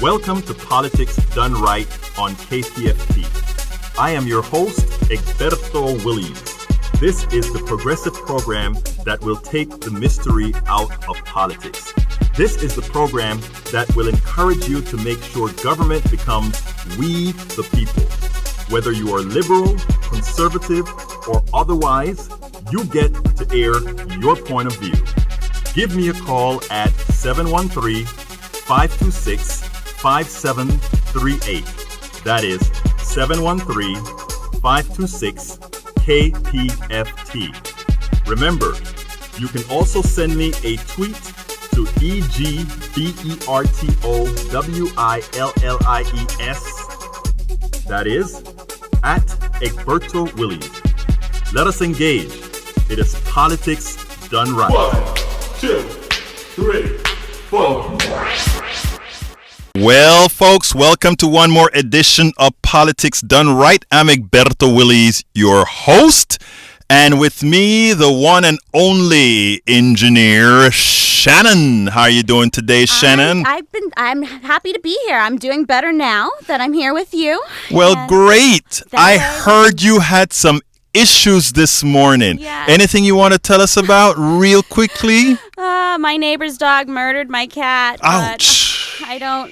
Welcome to Politics Done Right on KPFT. I am your host, Egberto Willies. This is the progressive program that will take the mystery out of politics. This is the program that will encourage you to make sure government becomes we the people. Whether you are liberal, conservative, or otherwise, you get to air your point of view. Give me a call at 713-526-5738. That is 713-526-KPFT. Remember, you can also send me a tweet to EGBERTOWILLIES. That is at Egberto Willies. Let us engage. It is politics done right. 1, 2, 3, 4. Well, folks, welcome to one more edition of Politics Done Right. I'm Egberto Willies, your host. And with me, the one and only engineer, Shannon. How are you doing today, Shannon? I'm happy to be here. I'm doing better now that I'm here with you. Well, great. I heard you had some issues this morning. Yeah. Anything you want to tell us about real quickly? My neighbor's dog murdered my cat. Ouch. I don't,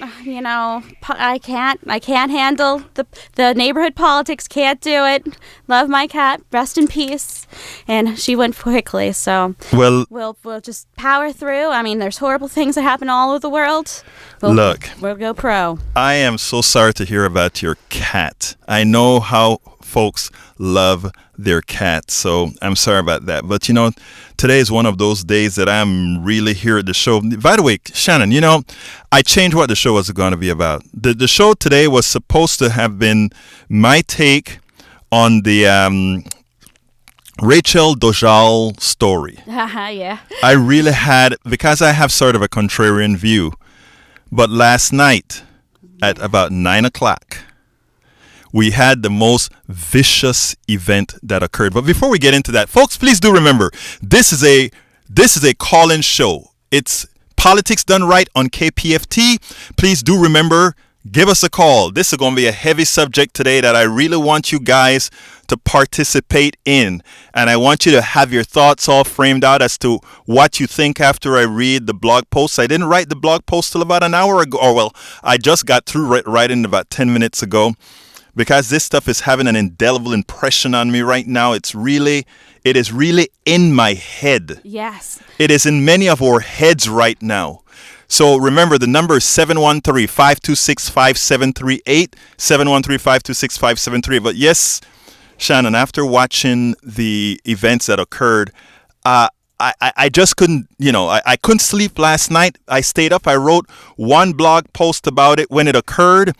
I can't handle the neighborhood politics. Can't do it. Love my cat. Rest in peace. And she went quickly, so well, we'll just power through. I mean, there's horrible things that happen all over the world. We'll go pro. I am so sorry to hear about your cat. I know how folks love their cats, so I'm sorry about that. But today is one of those days that I'm really here at the show. By the way, Shannon, I changed what the show was going to be about. The show today was supposed to have been my take on the Rachel Dojal story. Yeah. I really had, because I have sort of a contrarian view. But last night at about 9 o'clock, we had the most vicious event that occurred. But before we get into that, folks, please do remember, this is a call-in show. It's Politics Done Right on KPFT. Please do remember, give us a call. This is going to be a heavy subject today that I really want you guys to participate in. And I want you to have your thoughts all framed out as to what you think after I read the blog post. I didn't write the blog post till about an hour ago. I just got through writing about 10 minutes ago. Because this stuff is having an indelible impression on me right now. It is really in my head. Yes. It is in many of our heads right now. So remember, the number is 713-526-5738, 713-526-5738. But yes, Shannon, after watching the events that occurred, I just couldn't, I couldn't sleep last night. I stayed up. I wrote one blog post about it when it occurred.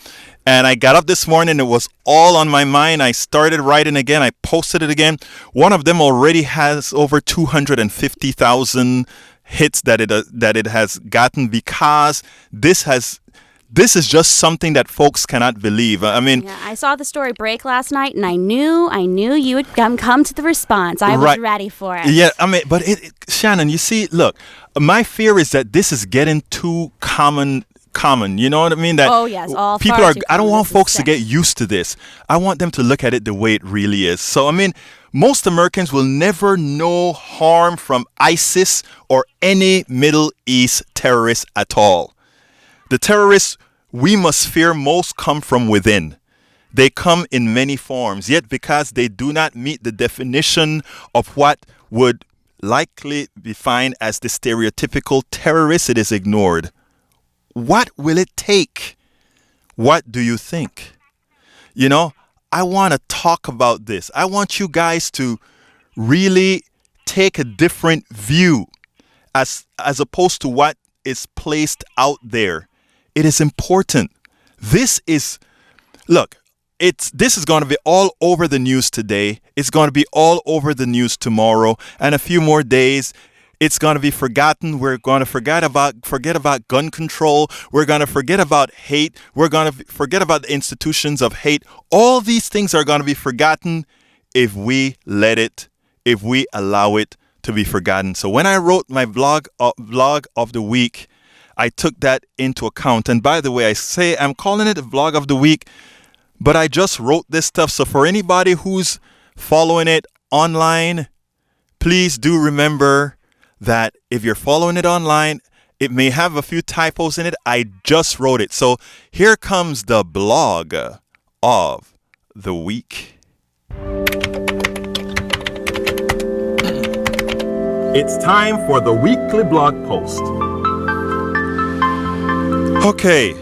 And I got up this morning. It was all on my mind. I started writing again. I posted it again. One of them already has over 250,000 hits that it has gotten, because this is just something that folks cannot believe. I mean, yeah, I saw the story break last night, and I knew you would come to the response. I was ready for it. Yeah, I mean, but Shannon, you see, look, my fear is that this is getting too common. You know what I mean? That yes, all people are. I don't want folks to get used to this. I want them to look at it the way it really is. So, I mean, most Americans will never know harm from ISIS or any Middle East terrorists at all. The terrorists we must fear most come from within. They come in many forms, yet because they do not meet the definition of what would likely be defined as the stereotypical terrorist, it is ignored. What will it take? What do you think? I want to talk about this. I want you guys to really take a different view as opposed to what is placed out there. It is important. This is going to be all over the news today. It's going to be all over the news tomorrow, and a few more days. It's going to be forgotten. We're going to forget about gun control. We're going to forget about hate. We're going to forget about the institutions of hate. All these things are going to be forgotten if we allow it to be forgotten. So when I wrote my blog of the week, I took that into account. And by the way, I say I'm calling it a vlog of the week, but I just wrote this stuff. So for anybody who's following it online, please do remember that if you're following it online, it may have a few typos in it. I just wrote it. So here comes the blog of the week. It's time for the weekly blog post. Okay.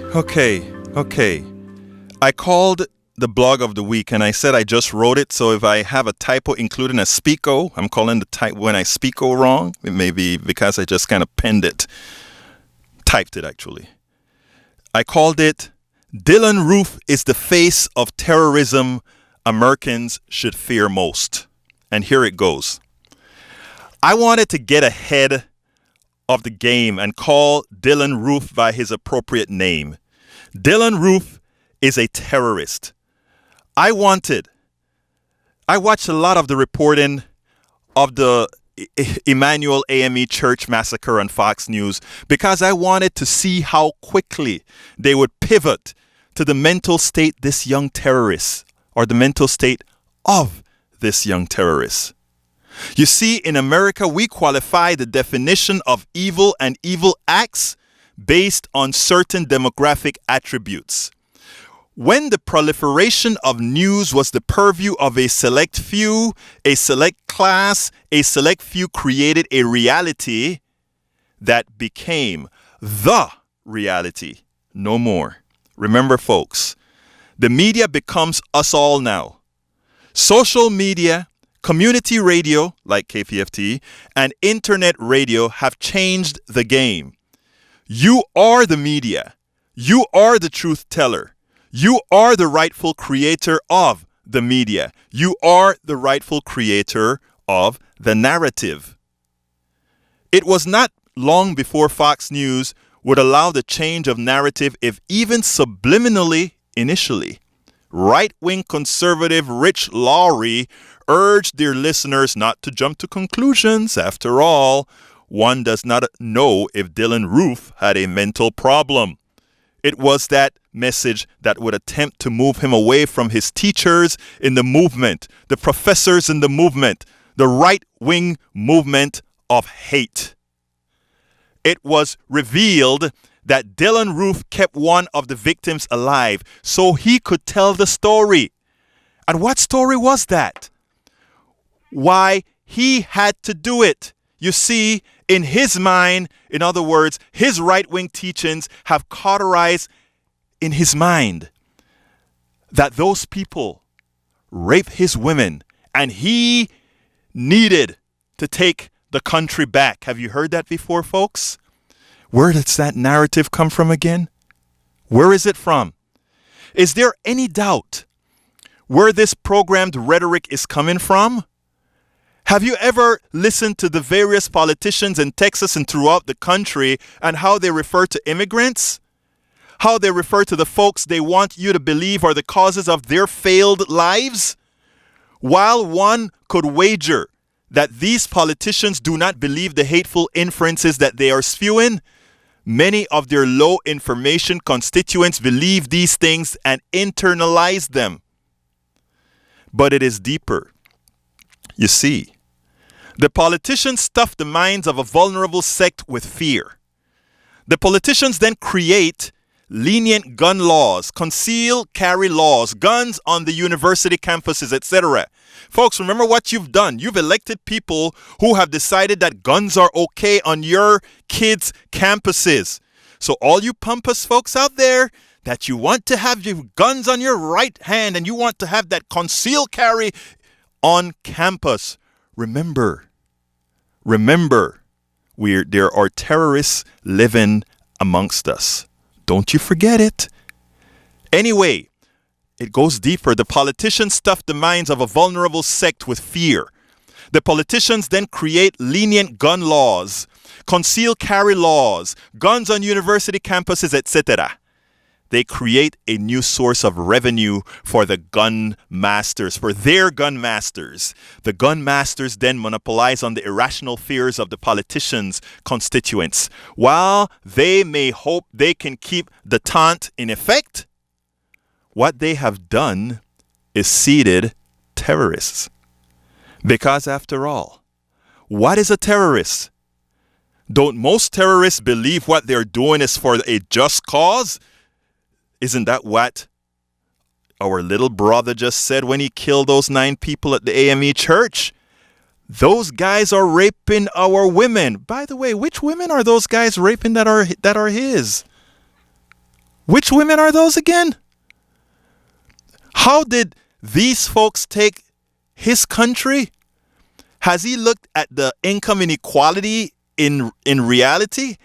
I called the blog of the week and I said I just wrote it. So if I have a typo, including a speako, I'm calling the type when I speako wrong. It may be because I just kind of penned it. Typed it, actually. I called it, Dylann Roof is the face of terrorism Americans should fear most. And here it goes. I wanted to get ahead of the game and call Dylann Roof by his appropriate name. Dylann Roof is a terrorist. I watched a lot of the reporting of the Emmanuel AME Church massacre on Fox News because I wanted to see how quickly they would pivot to the mental state this young terrorist, or the mental state of this young terrorist. You see, in America, we qualify the definition of evil and evil acts based on certain demographic attributes. When the proliferation of news was the purview of a select few, a select class, a select few created a reality that became the reality. No more. Remember, folks, the media becomes us all now. Social media, community radio, like KPFT, and internet radio have changed the game. You are the media. You are the truth teller. You are the rightful creator of the media. You are the rightful creator of the narrative. It was not long before Fox News would allow the change of narrative, if even subliminally initially. Right-wing conservative Rich Lowry urged their listeners not to jump to conclusions. After all, one does not know if Dylann Roof had a mental problem. It was that message that would attempt to move him away from his teachers in the movement, the professors in the movement, the right-wing movement of hate. It was revealed that Dylann Roof kept one of the victims alive so he could tell the story. And what story was that? Why he had to do it. You see, in his mind, in other words, his right-wing teachings have cauterized in his mind that those people rape his women and he needed to take the country back. Have you heard that before, folks? Where does that narrative come from again? Where is it from? Is there any doubt where this programmed rhetoric is coming from? Have you ever listened to the various politicians in Texas and throughout the country and how they refer to immigrants? How they refer to the folks they want you to believe are the causes of their failed lives? While one could wager that these politicians do not believe the hateful inferences that they are spewing, many of their low information constituents believe these things and internalize them. But it is deeper. You see, the politicians stuff the minds of a vulnerable sect with fear. The politicians then create lenient gun laws, conceal carry laws, guns on the university campuses, etc. Folks, remember what you've done. You've elected people who have decided that guns are okay on your kids' campuses. So all you pompous folks out there that you want to have your guns on your right hand and you want to have that concealed carry on campus, remember, there are terrorists living amongst us. Don't you forget it. Anyway, it goes deeper. The politicians stuff the minds of a vulnerable sect with fear. The politicians then create lenient gun laws, concealed carry laws, guns on university campuses, etc. they create a new source of revenue for the gun masters, for their gun masters. The gun masters then monopolize on the irrational fears of the politicians' constituents. While they may hope they can keep detente in effect, what they have done is seeded terrorists. Because after all, what is a terrorist? Don't most terrorists believe what they're doing is for a just cause? Isn't that what our little brother just said when he killed those 9 people at the AME church? Those guys are raping our women. By the way, which women are those guys raping that are his? Which women are those again? How did these folks take his country? Has he looked at the income inequality in reality?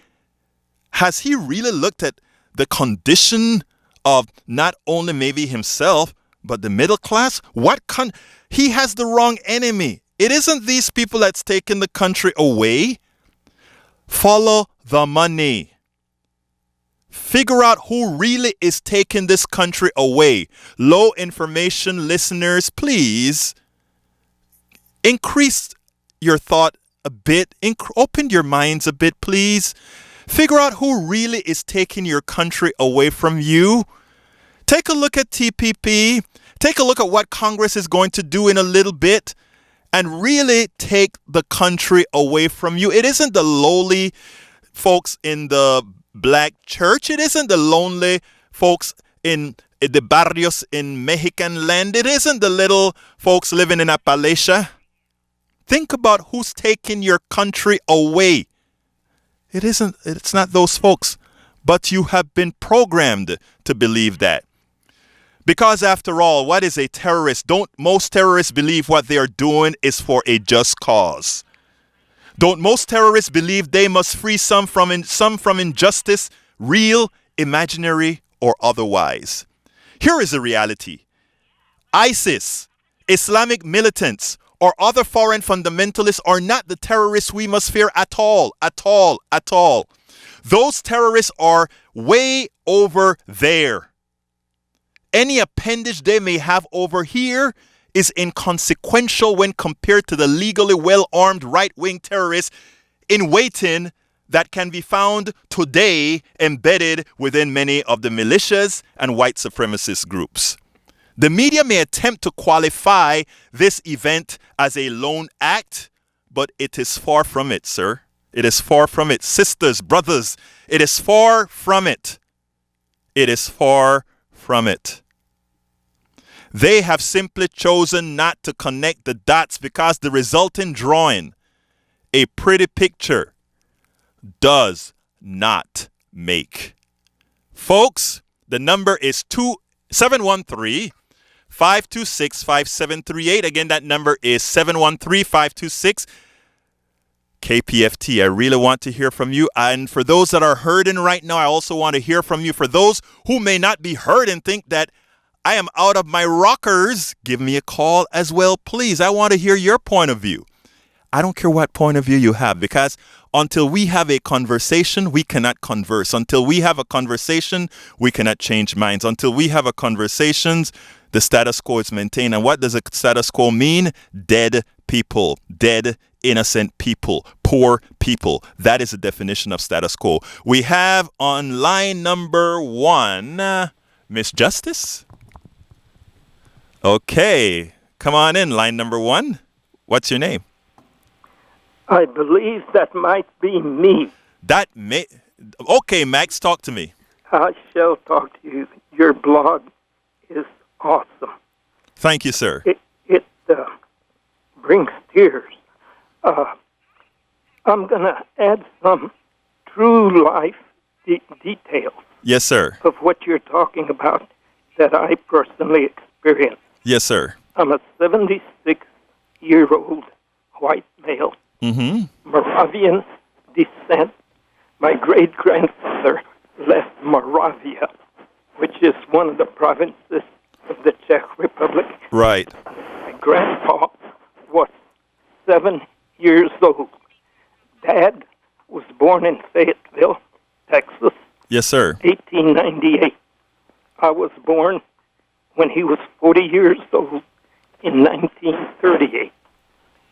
Has he really looked at the condition of not only maybe himself, but the middle class? He has the wrong enemy. It isn't these people that's taking the country away. Follow the money. Figure out who really is taking this country away. Low information listeners, please increase your thought a bit. Open your minds a bit, please. Figure out who really is taking your country away from you. Take a look at TPP. Take a look at what Congress is going to do in a little bit and really take the country away from you. It isn't the lowly folks in the black church. It isn't the lonely folks in the barrios in Mexican land. It isn't the little folks living in Appalachia. Think about who's taking your country away. It's not those folks, but you have been programmed to believe that. Because after all, what is a terrorist? Don't most terrorists believe what they are doing is for a just cause? Don't most terrorists believe they must free some from injustice, real, imaginary, or otherwise? Here is the reality. ISIS, Islamic militants, or other foreign fundamentalists are not the terrorists we must fear at all. Those terrorists are way over there. Any appendage they may have over here is inconsequential when compared to the legally well-armed right-wing terrorists in waiting that can be found today embedded within many of the militias and white supremacist groups. The media may attempt to qualify this event as a lone act, but it is far from it, sir. It is far from it. Sisters, brothers, it is far from it. It is far from it. They have simply chosen not to connect the dots because the resulting drawing, a pretty picture, does not make. Folks, the number is 713-526-5738. Again, that number is 713-526 KPFT. I really want to hear from you. And for those that are hurting right now, I also want to hear from you. For those who may not be hurt and think that I am out of my rockers, give me a call as well, please. I want to hear your point of view. I don't care what point of view you have, because until we have a conversation, we cannot converse. Until we have a conversation, we cannot change minds. Until we have a conversation, the status quo is maintained. And what does a status quo mean? Dead people, dead innocent people, poor people. That is the definition of status quo. We have on line number 1, Miss Justice. Okay, come on in, line number 1. What's your name? I believe that might be me. Okay, Max, talk to me. I shall talk to you. Your blog is awesome. Thank you, sir. It brings tears. I'm going to add some true life details. Yes, sir. Of what you're talking about that I personally experienced. Yes, sir. I'm a 76-year-old white male, Moravian descent. My great-grandfather left Moravia, which is one of the provinces of the Czech Republic. Right. My grandpa was 7 years old. Dad was born in Fayetteville, Texas. Yes, sir. 1898. I was born when he was 40 years old in 1938.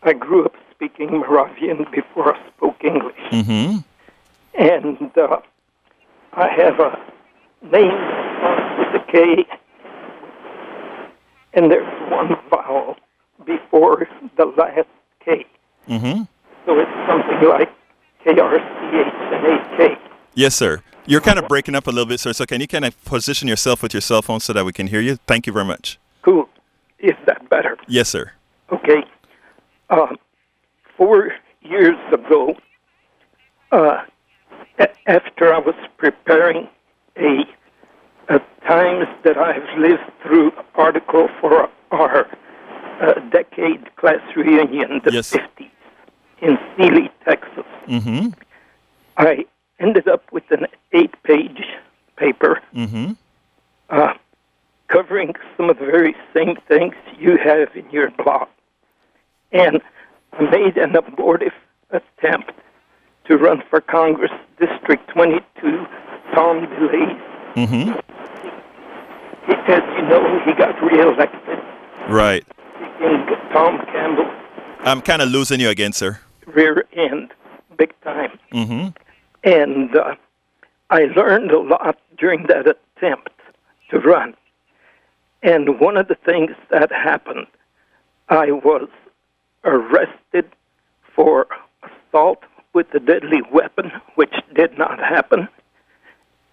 I grew up speaking Moravian before I spoke English. Mm-hmm. And I have a name that starts with a K, and there's one vowel before the last K. Mm-hmm. So it's something like KRCHNAK. Yes, sir. You're kind of breaking up a little bit, sir. So can you kind of position yourself with your cell phone so that we can hear you? Thank you very much. Cool. Is that better? Yes, sir. Okay. 4 years ago, after I was preparing a Times That I've Lived Through article for our decade class reunion, the Yes. 50s, in Sealy, Texas, Mm-hmm. I ended up with an 8-page paper Mm-hmm. covering some of the very same things you have in your blog. And I made an abortive attempt to run for Congress, District 22, Tom DeLay. Mm-hmm. As you know, he got reelected. Right. In Tom Campbell, I'm kind of losing you again, sir. rear end, big time. Mm-hmm. And I learned a lot during that attempt to run. And one of the things that happened, I was arrested for assault with a deadly weapon, which did not happen.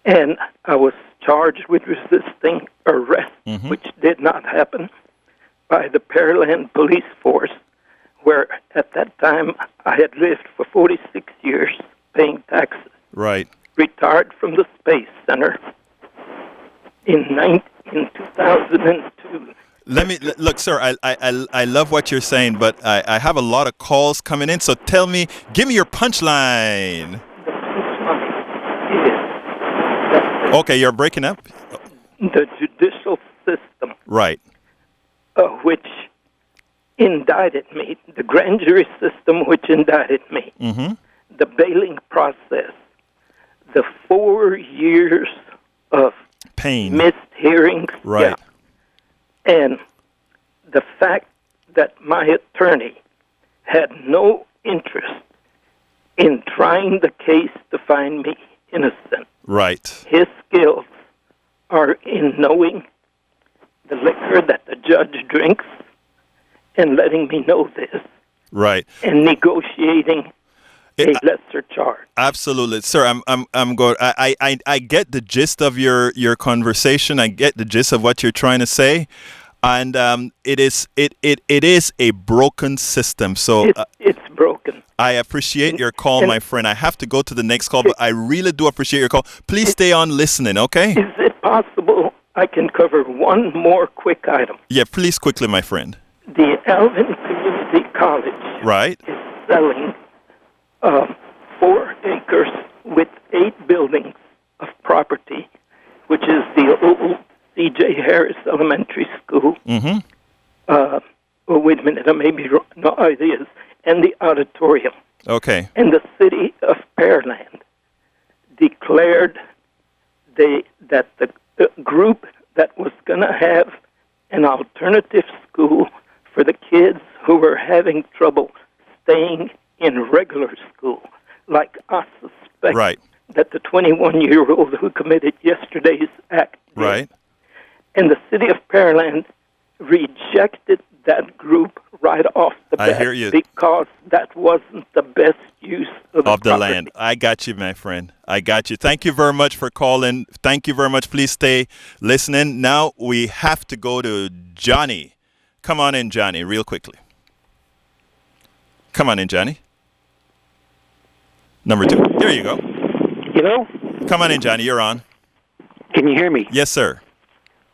And I was charged with resisting arrest, Mhm. which did not happen, by the Pearland Police Force, where at that time I had lived for 46 years paying taxes. Right. Retired from the Space Center in 2002. Look, sir. I love what you're saying, but I have a lot of calls coming in. So tell me, give me your punchline. The punchline is that Okay, you're breaking up. the judicial system, Right. which indicted me, the grand jury system which indicted me, Mm-hmm. the bailing process, the 4 years of Pain. missed hearings, Right. and the fact that my attorney had no interest in trying the case to find me innocent. Right. His skills are in knowing the liquor that the judge drinks and letting me know this Right. and negotiating a lesser charge. Absolutely, sir. I'm going. I get the gist of your conversation. I get the gist of what you're trying to say, and it is a broken system. So It's broken. I appreciate your call, my friend. I have to go to the next call, but I really do appreciate your call. Please stay on listening, okay? Is it possible I can cover one more quick item? Yeah, please quickly, my friend. The Alvin Community College Right. is selling 4 acres with 8 buildings of property, which is the old C.J. Harris Elementary School. Mm-hmm. Oh, wait a minute, I may be wrong. No, it is. And the auditorium. Okay. And the city of Pearland declared that the group that was going to have an alternative school for the kids who were having trouble staying in regular school, like I suspect Right. that the 21-year-old who committed yesterday's act did. Right. And the city of Pearland rejected that group right off the bat I hear you. because that wasn't the best use of the Of the property. land. I got you, my friend. I got you. Thank you very much for calling. Thank you very much. Please stay listening. Now we have to go to Johnny. Come on in, Johnny, real quickly. Come on in, Johnny. Number 2. There you go. Hello? Come on in, Johnny. You're on. Can you hear me? Yes, sir.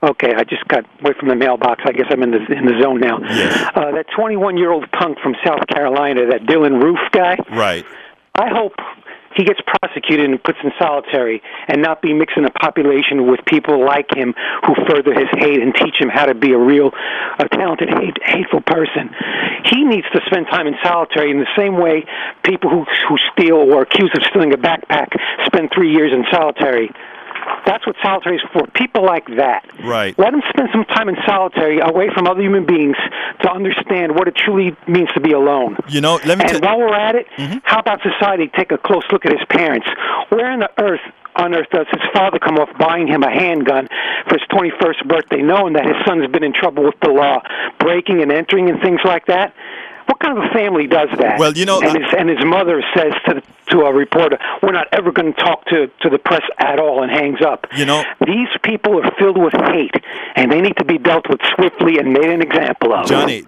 Okay, I just got away from the mailbox. I guess I'm in the zone now. Yes. That 21-year-old punk from South Carolina, that Dylann Roof guy, Right. I hope he gets prosecuted and puts in solitary and not be mixing a population with people like him who further his hate and teach him how to be a talented, hateful person. He needs to spend time in solitary in the same way people who steal or accused of stealing a backpack spend 3 years in solitary. That's what solitary is for. People like that. Right. Let them spend some time in solitary, away from other human beings, to understand what it truly means to be alone. You know, let me And while we're at it, how about society take a close look at his parents? Where on earth does his father come off buying him a handgun for his 21st birthday, knowing that his son's been in trouble with the law, breaking and entering and things like that? What kind of a family does that? Well, you know, and his mother says to a reporter, "We're not ever going to talk to the press at all," and hangs up. You know, these people are filled with hate, and they need to be dealt with swiftly and made an example of. Johnny,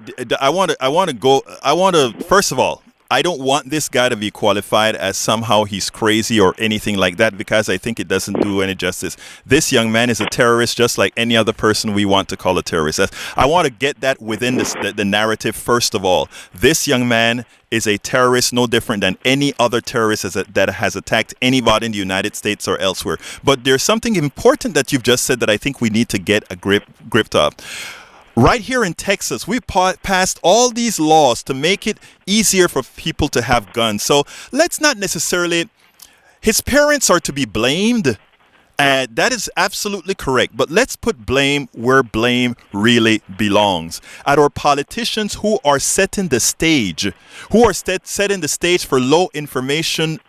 first of all, I don't want this guy to be qualified as somehow he's crazy or anything like that, because I think it doesn't do any justice. This young man is a terrorist just like any other person we want to call a terrorist. I want to get that within the narrative first of all. This young man is a terrorist no different than any other terrorist that has attacked anybody in the United States or elsewhere. But there's something important that you've just said that I think we need to get a grip of. Right here in Texas, we passed all these laws to make it easier for people to have guns. So let's not necessarily, his parents are to be blamed. That is absolutely correct. But let's put blame where blame really belongs. At our politicians who are setting the stage, setting the stage for low information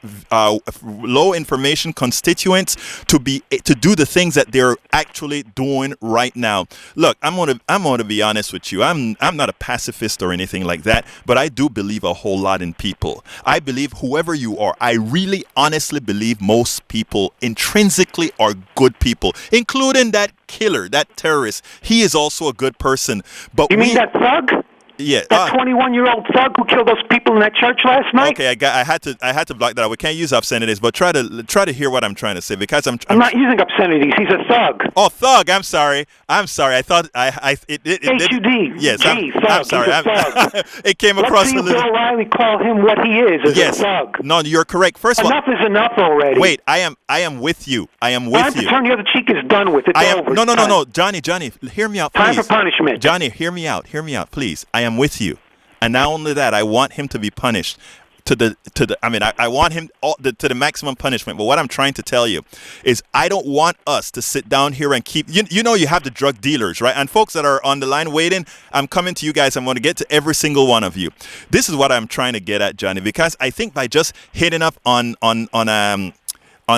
constituents to do the things that they're actually doing right now. Look, I'm gonna be honest with you. I'm not a pacifist or anything like that, but I do believe a whole lot in people. I believe whoever you are, I really honestly believe most people intrinsically are good people, including that killer, that terrorist. He is also a good person. But you mean that thug? Yeah, that 21-year-old thug who killed those people in that church last night. Okay, I had to block that out. We can't use obscenities, but try to hear what I'm trying to say, because I'm not using obscenities. He's a thug. Oh, thug. I'm sorry. I thought H-U-D. Yes, G, I'm sorry. It came across Let's see a little. Bill O'Reilly call him what he is. Yes. A thug. No, you're correct. First of all, enough is enough already. Wait, I am with you. I am with you. Turn the other cheek is done with. It's over. No. Johnny, hear me out, please. Time for punishment. Johnny, hear me out, please. I am with you. And not only that, I want him to be punished I want him to the maximum punishment. But what I'm trying to tell you is I don't want us to sit down here and keep, you have the drug dealers, right? And folks that are on the line waiting, I'm coming to you guys. I'm going to get to every single one of you. This is what I'm trying to get at, Johnny, because I think by just hitting up on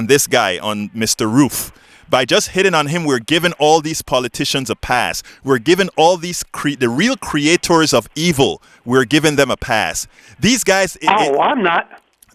this guy, on Mr. Roof, by just hitting on him, we're giving all these politicians a pass. We're giving all these the real creators of evil, we're giving them a pass. These guys... I'm not.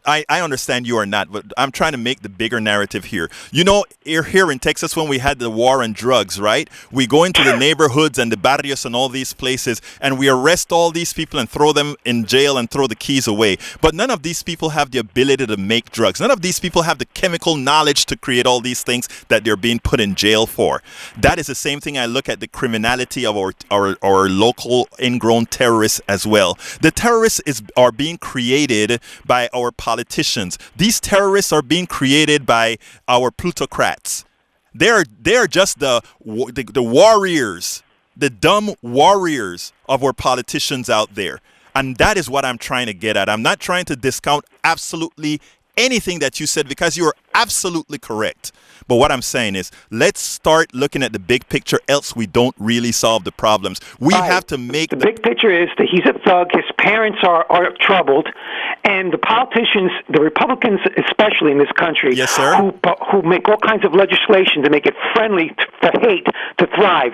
I understand you are not, but I'm trying to make the bigger narrative here. Here in Texas, when we had the war on drugs, right? We go into the neighborhoods and the barrios and all these places, and we arrest all these people and throw them in jail and throw the keys away. But none of these people have the ability to make drugs. None of these people have the chemical knowledge to create all these things that they're being put in jail for. That is the same thing I look at the criminality of our local ingrown terrorists as well. The terrorists are being created by our politicians. These terrorists are being created by our plutocrats. They're just the warriors, the dumb warriors of our politicians out there. And that is what I'm trying to get at. I'm not trying to discount absolutely anything that you said, because you are absolutely correct. But what I'm saying is, let's start looking at the big picture, else we don't really solve the problems. We have to make... The big picture is that he's a thug, his parents are troubled, and the politicians, the Republicans especially in this country, yes, sir, who make all kinds of legislation to make it friendly for hate to thrive.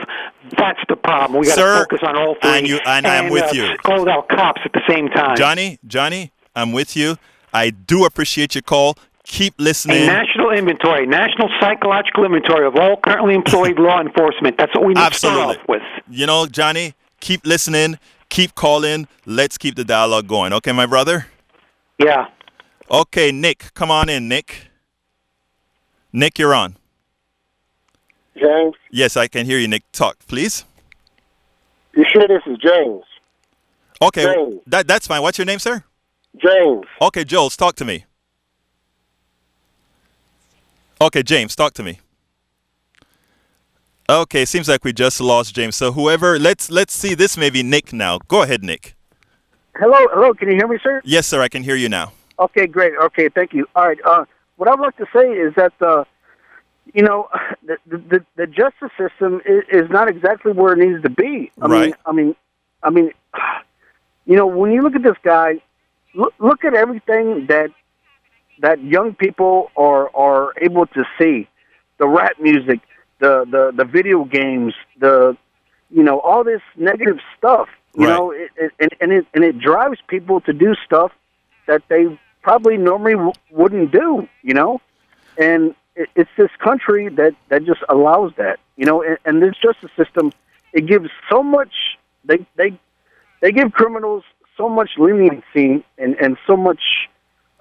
That's the problem. We got to focus on all three. And I'm with you. Call out cops at the same time. Johnny, I'm with you. I do appreciate your call. Keep listening. A national psychological inventory of all currently employed law enforcement. That's what we need to start off with. Johnny, keep listening, keep calling. Let's keep the dialogue going. Okay, my brother? Yeah. Okay, Nick, come on in, Nick. Nick, you're on. James? Yes, I can hear you, Nick. Talk, please. You sure this is James? Okay, James. That's fine. What's your name, sir? James. Okay, Jules, talk to me. Okay, James, talk to me. Okay, seems like we just lost James. So whoever, let's see. This may be Nick now. Go ahead, Nick. Hello. Can you hear me, sir? Yes, sir. I can hear you now. Okay, great. Okay, thank you. All right. What I'd like to say is that you know, the justice system is not exactly where it needs to be. Right. I mean, you know, when you look at this guy, look at everything that young people are able to see, the rap music, the video games, all this negative stuff. You Right. know, it drives people to do stuff that they probably normally wouldn't do. You know, and it's this country that just allows that. You know, and this justice system, it gives so much. They give criminals so much leniency and so much.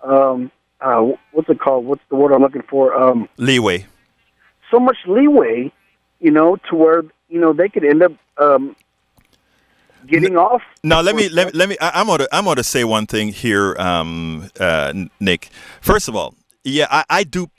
What's it called? What's the word I'm looking for? Leeway. So much leeway, you know, to where they could end up getting off. Now let me. I'm gonna say one thing here, Nick. First of all, yeah, I do.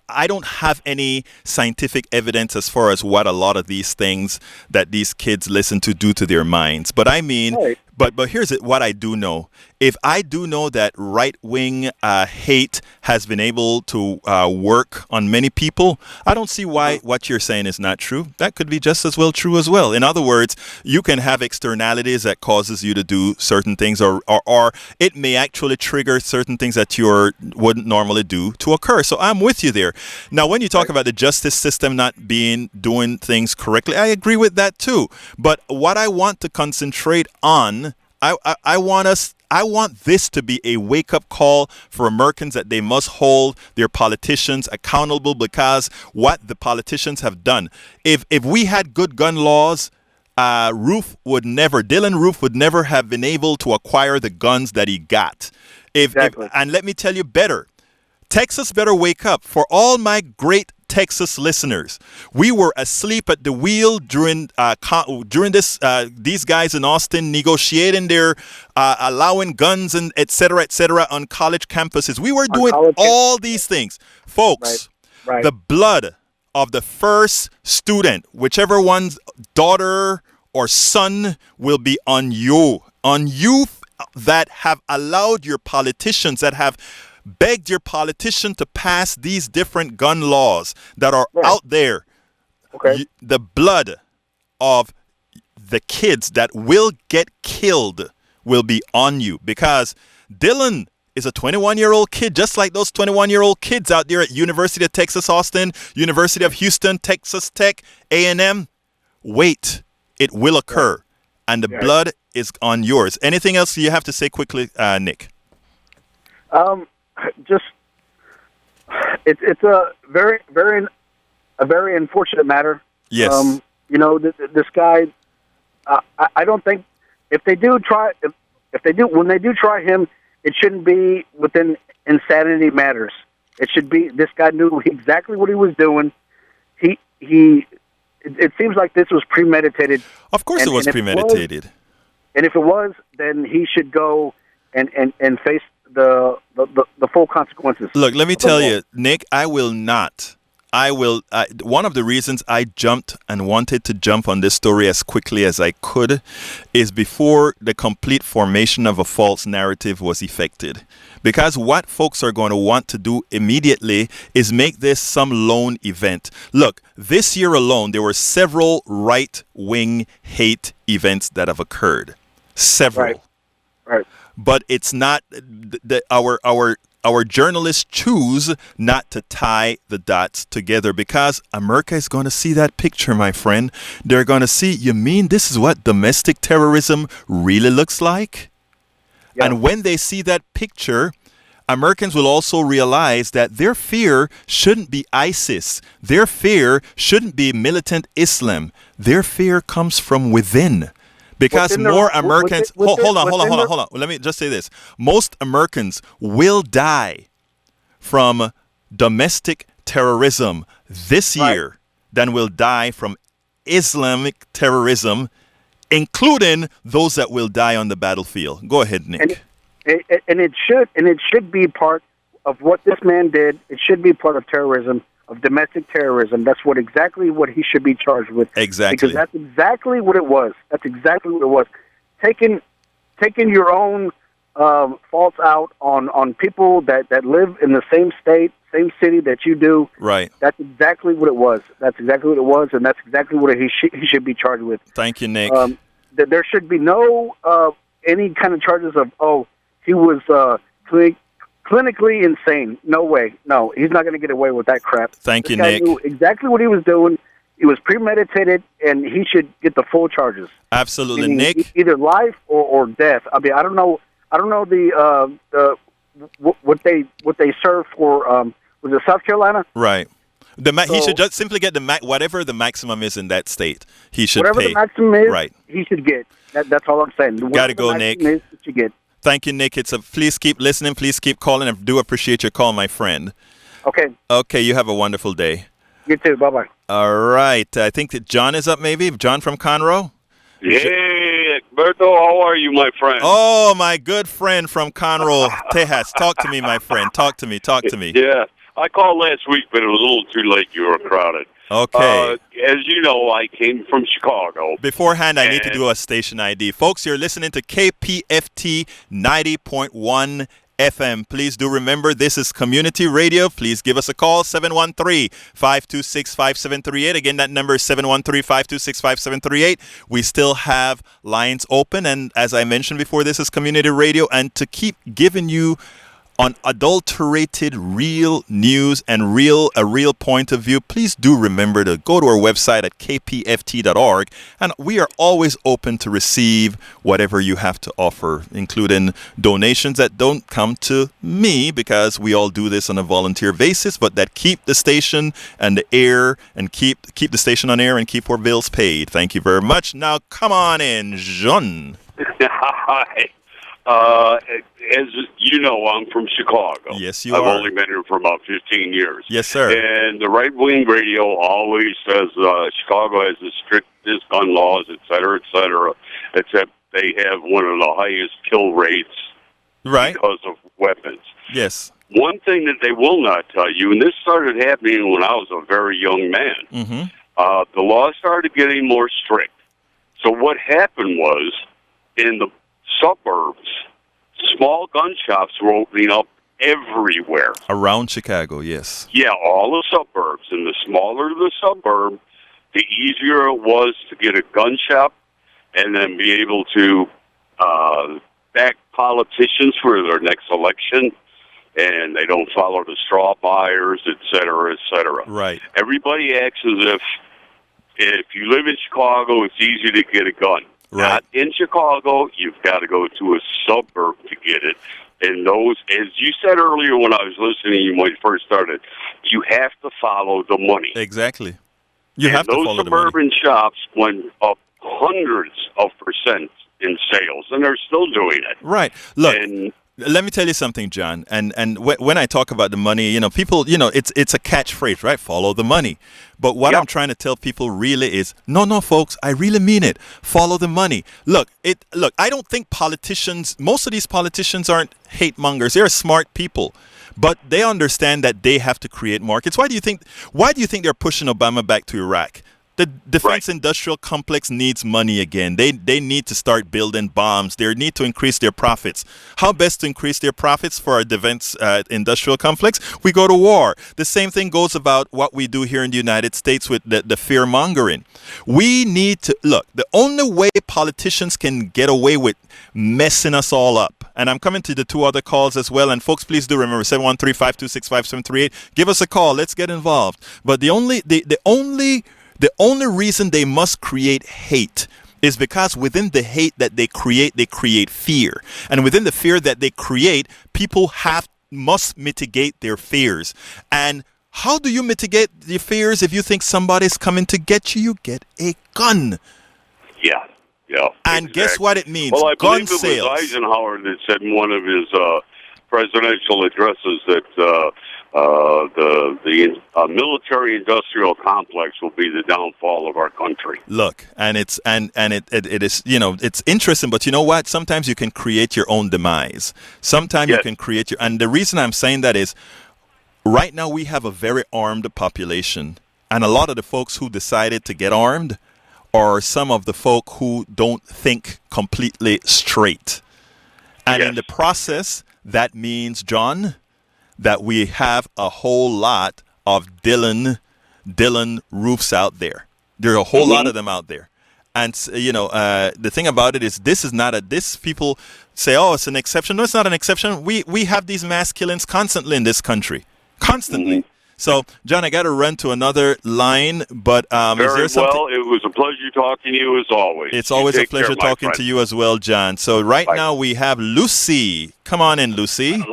I don't have any scientific evidence as far as what a lot of these things that these kids listen to do to their minds. But I mean, Right. but here's what I do know. If I do know that right-wing hate has been able to work on many people, I don't see why what you're saying is not true. That could be just as well true as well. In other words, you can have externalities that causes you to do certain things, or it may actually trigger certain things that you wouldn't normally do to occur. So I'm with you there. Now, when you talk about the justice system not doing things correctly, I agree with that too. But what I want to concentrate on, I want this to be a wake-up call for Americans that they must hold their politicians accountable because what the politicians have done. If we had good gun laws, Dylann Roof would never have been able to acquire the guns that he got. And let me tell you better, Texas better wake up. For all my great Texas listeners, we were asleep at the wheel during this. These guys in Austin negotiating their allowing guns and et cetera on college campuses. We were doing all these things, folks. Right. The blood of the first student, whichever one's daughter or son, will be on you. On you that have allowed your politicians, that have begged your politician to pass these different gun laws that are out there. Okay. The blood of the kids that will get killed will be on you, because Dylann is a 21-year-old kid, just like those 21-year-old kids out there at University of Texas Austin, University of Houston, Texas Tech, A&M. Wait, it will occur, and the blood is on yours. Anything else you have to say quickly, Nick? Just it's a very unfortunate matter. Yes. This guy. I don't think when they do try him, it shouldn't be within insanity matters. It should be this guy knew exactly what he was doing. It seems like this was premeditated. Of course, it was premeditated. And if it was, then he should go and face the full consequences. Look, let me tell you, Nick, I will not. One of the reasons I jumped and wanted to jump on this story as quickly as I could is before the complete formation of a false narrative was effected. Because what folks are going to want to do immediately is make this some lone event. Look, this year alone, there were several right-wing hate events that have occurred. Several. Right. But it's not our journalists choose not to tie the dots together, because America is going to see that picture, my friend. They're going to see, you mean this is what domestic terrorism really looks like? Yeah. And when they see that picture, Americans will also realize that their fear shouldn't be ISIS. Their fear shouldn't be militant Islam. Their fear comes from within. Because more Americans... Hold on. Let me just say this. Most Americans will die from domestic terrorism this year than will die from Islamic terrorism, including those that will die on the battlefield. Go ahead, Nick. And it should be part of what this man did. It should be part of terrorism, of domestic terrorism. That's exactly what he should be charged with. Exactly. Because that's exactly what it was. Taking your own falls out on people that live in the same state, same city that you do. Right. That's exactly what it was. And that's exactly what he should be charged with. Thank you, Nick. That there should be no any kind of charges of he was clinically insane. No way. No, he's not going to get away with that crap. Thank you, This guy Nick. knew exactly what he was doing. It was premeditated, and he should get the full charges. Absolutely, Meaning Nick. Either life or death. I mean, I don't know the what they serve for. Was it South Carolina? Right. He should just simply get whatever the maximum is in that state. He should whatever pay. the maximum is. Right. He should get. That's all I'm saying. Gotta Whatever go, the Nick. maximum is, he should get. Thank you, Nick. Please keep listening. Please keep calling. I do appreciate your call, my friend. Okay. Okay. You have a wonderful day. You too. Bye bye. All right. I think that John is up. Maybe John from Conroe. Hey, Berto, how are you, my friend? Oh, my good friend from Conroe, Tejas. Talk to me, my friend. Talk to me. Yeah, I called last week, but it was a little too late. You were crowded. Okay. As you know, I came from Chicago. Beforehand, I need to do a station ID. Folks, you're listening to KPFT 90.1 FM. Please do remember, this is community radio. Please give us a call, 713-526-5738. Again, that number is 713-526-5738. We still have lines open. And as I mentioned before, this is community radio. And to keep giving you unadulterated real news and a real point of view, please do remember to go to our website at kpft.org, and we are always open to receive whatever you have to offer, including donations that don't come to me, because we all do this on a volunteer basis, but that keep the station and the air and keep the station on air and keep our bills paid. Thank you very much. Now come on in, Jean. Hi. As you know, I'm from Chicago. Yes, you I've are. only been here for about 15 years. Yes, sir. And the right-wing radio always says Chicago has the strictest gun laws, et cetera, except they have one of the highest kill rates because of weapons. Yes. One thing that they will not tell you, and this started happening when I was a very young man, the law started getting more strict. So what happened was, in the suburbs, small gun shops were opening up everywhere. Around Chicago, yes. Yeah, all the suburbs. And the smaller the suburb, the easier it was to get a gun shop and then be able to back politicians for their next election. And they don't follow the straw buyers, et cetera, et cetera. Right. Everybody acts as if you live in Chicago, it's easy to get a gun. Right. Not in Chicago, you've got to go to a suburb to get it. And those, as you said earlier when I was listening to you when you first started, you have to follow the money. Exactly. You have to follow the money. Those suburban shops went up hundreds of percent in sales, and they're still doing it. Right. Look. Let me tell you something, John. And when I talk about the money, people, it's a catchphrase, right? Follow the money. But what I'm trying to tell people really is, no, folks, I really mean it. Follow the money. Look, I don't think most of these politicians aren't hate mongers. They're smart people. But they understand that they have to create markets. Why do you think they're pushing Obama back to Iraq? The defense industrial complex needs money again. They need to start building bombs. They need to increase their profits. How best to increase their profits for our defense industrial complex? We go to war. The same thing goes about what we do here in the United States with the fear mongering. We need to look. The only way politicians can get away with messing us all up. And I'm coming to the two other calls as well. And folks, please do remember 713-526-5738. Give us a call. Let's get involved. But the only reason they must create hate is because within the hate that they create fear. And within the fear that they create, people must mitigate their fears. And how do you mitigate your fears? If you think somebody's coming to get you, you get a gun. Yeah. And exactly. Guess what it means? Well, I gun believe it sales. was Eisenhower that said in one of his presidential addresses that the military-industrial complex will be the downfall of our country. Look, and it is, it's interesting, but you know what? Sometimes you can create your own demise. Sometimes you can create and the reason I'm saying that is, right now we have a very armed population, and a lot of the folks who decided to get armed are some of the folk who don't think completely straight. And Yes. in the process, that means, John, that we have a whole lot of Dylann Roofs out there. There are a whole lot of them out there. And, the thing about it is this people say, oh, it's an exception. No, it's not an exception. We have these mass killings constantly in this country. Constantly. So, John, I got to run to another line, but is Very there something? well. It was a pleasure talking to you as always. It's always You a take care, pleasure my talking friend. to you as well, John. So right Bye. now we have Lucy. Come on in, Lucy.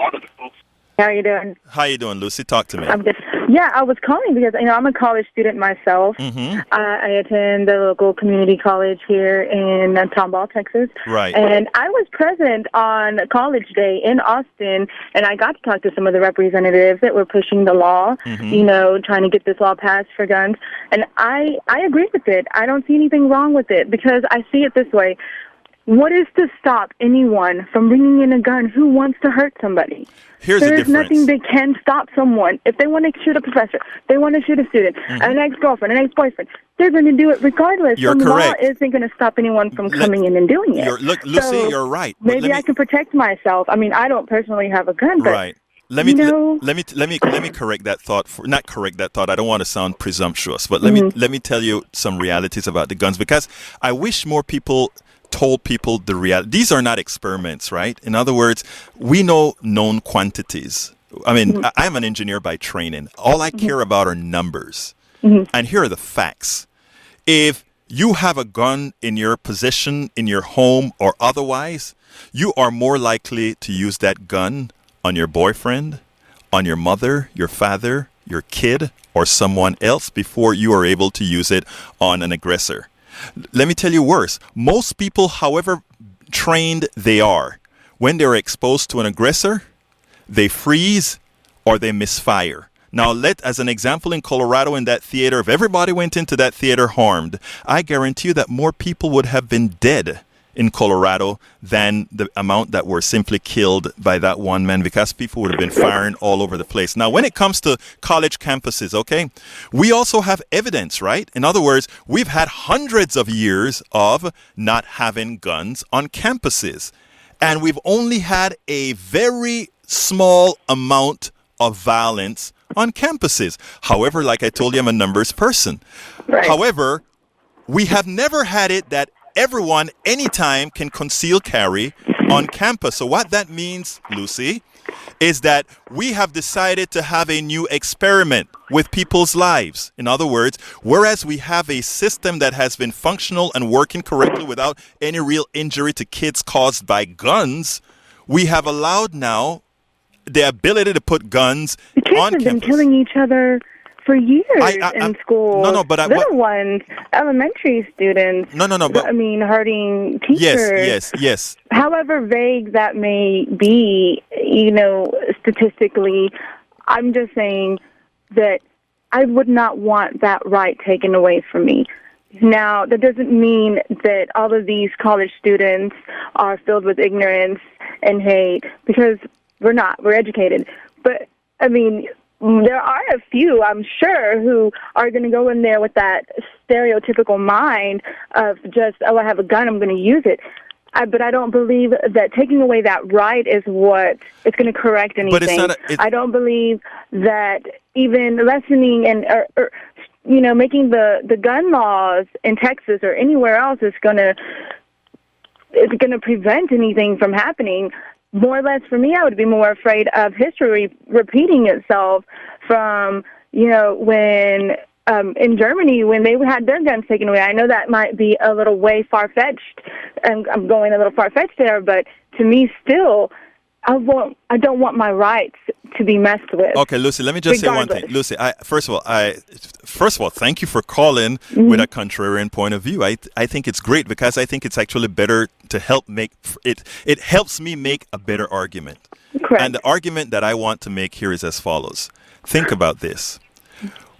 How are you doing? How you doing, Lucy? Talk to me. I'm good. Yeah, I was calling because I'm a college student myself. Mm-hmm. I attend the local community college here in Tomball, Texas. Right. And I was present on College Day in Austin, and I got to talk to some of the representatives that were pushing the law. Trying to get this law passed for guns. And I agree with it. I don't see anything wrong with it because I see it this way. What is to stop anyone from bringing in a gun who wants to hurt somebody? Here's the There's difference. nothing that can stop someone. If they want to shoot a professor, they want to shoot a student, an ex-girlfriend, an ex-boyfriend, they're going to do it regardless. You're Some correct. law isn't going to stop anyone from coming in and doing it. Look, Lucy, So you're right. But maybe I can protect myself. I mean, I don't personally have a gun, but Right. Let me you know- let me correct that thought. Not correct that thought. I don't want to sound presumptuous, but let me tell you some realities about the guns because I wish more people told people the reality. These are not experiments, right? In other words, we know known quantities. I mean, I'm an engineer by training. All I care about are numbers. And here are the facts. If you have a gun in your possession, in your home, or otherwise, you are more likely to use that gun on your boyfriend, on your mother, your father, your kid, or someone else before you are able to use it on an aggressor. Let me tell you worse. Most people, however trained they are, when they're exposed to an aggressor, they freeze or they misfire. Now, as an example, in Colorado, in that theater, if everybody went into that theater harmed, I guarantee you that more people would have been dead in Colorado than the amount that were simply killed by that one man because people would have been firing all over the place. Now, when it comes to college campuses, okay, we also have evidence, right? In other words, we've had hundreds of years of not having guns on campuses. And we've only had a very small amount of violence on campuses. However, like I told you, I'm a numbers person. Right. However, we have never had it that everyone, anytime, can conceal carry on campus. So what that means, Lucy, is that we have decided to have a new experiment with people's lives. In other words, whereas we have a system that has been functional and working correctly without any real injury to kids caused by guns, we have allowed now the ability to put guns the kids on have been campus. killing each other for years in school. No, but little ones, elementary students. But I mean, hurting teachers. Yes. However vague that may be, statistically, I'm just saying that I would not want that right taken away from me. Now, that doesn't mean that all of these college students are filled with ignorance and hate, because we're not. We're educated. But, I mean, there are a few, I'm sure, who are going to go in there with that stereotypical mind of just, I have a gun, I'm going to use it. But I don't believe that taking away that right is what is going to correct anything. But it's not I don't believe that even lessening and making the gun laws in Texas or anywhere else is going to prevent anything from happening. More or less, for me, I would be more afraid of history repeating itself from, when in Germany, when they had their guns taken away. I know that might be a little way far-fetched, and I'm going a little far-fetched there, but to me still, I don't want my rights to be messed with. Okay, Lucy, let me just say one thing. Lucy, first of all, thank you for calling with a contrarian point of view. I think it's great because I think it's actually better to help make it. It helps me make a better argument. Correct. And the argument that I want to make here is as follows. Think about this.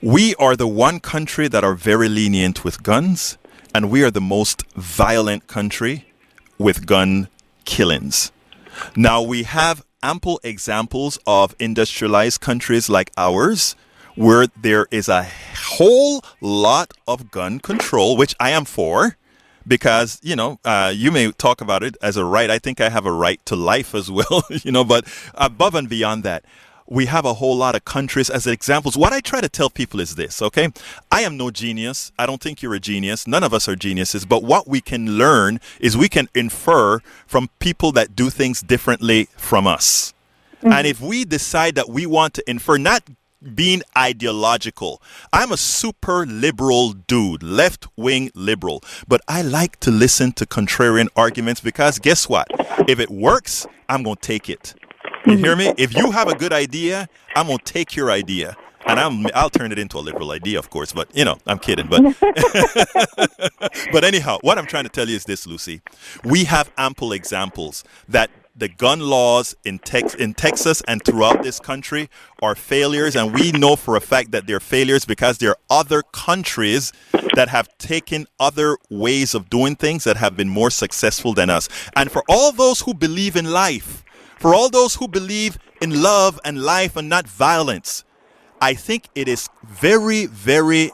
We are the one country that are very lenient with guns, and we are the most violent country with gun killings. Now, we have ample examples of industrialized countries like ours where there is a whole lot of gun control, which I am for, because, you may talk about it as a right. I think I have a right to life as well, but above and beyond that, we have a whole lot of countries as examples. What I try to tell people is this, okay? I am no genius. I don't think you're a genius. None of us are geniuses. But what we can learn is we can infer from people that do things differently from us. Mm-hmm. And if we decide that we want to infer, not being ideological. I'm a super liberal dude, left-wing liberal. But I like to listen to contrarian arguments because guess what? If it works, I'm going to take it. You hear me? If you have a good idea, I'm going to take your idea. And I'll turn it into a liberal idea, of course. But, I'm kidding. But but anyhow, what I'm trying to tell you is this, Lucy. We have ample examples that the gun laws in Texas and throughout this country are failures. And we know for a fact that they're failures because there are other countries that have taken other ways of doing things that have been more successful than us. And for all those who believe in life, for all those who believe in love and life and not violence, I think it is very, very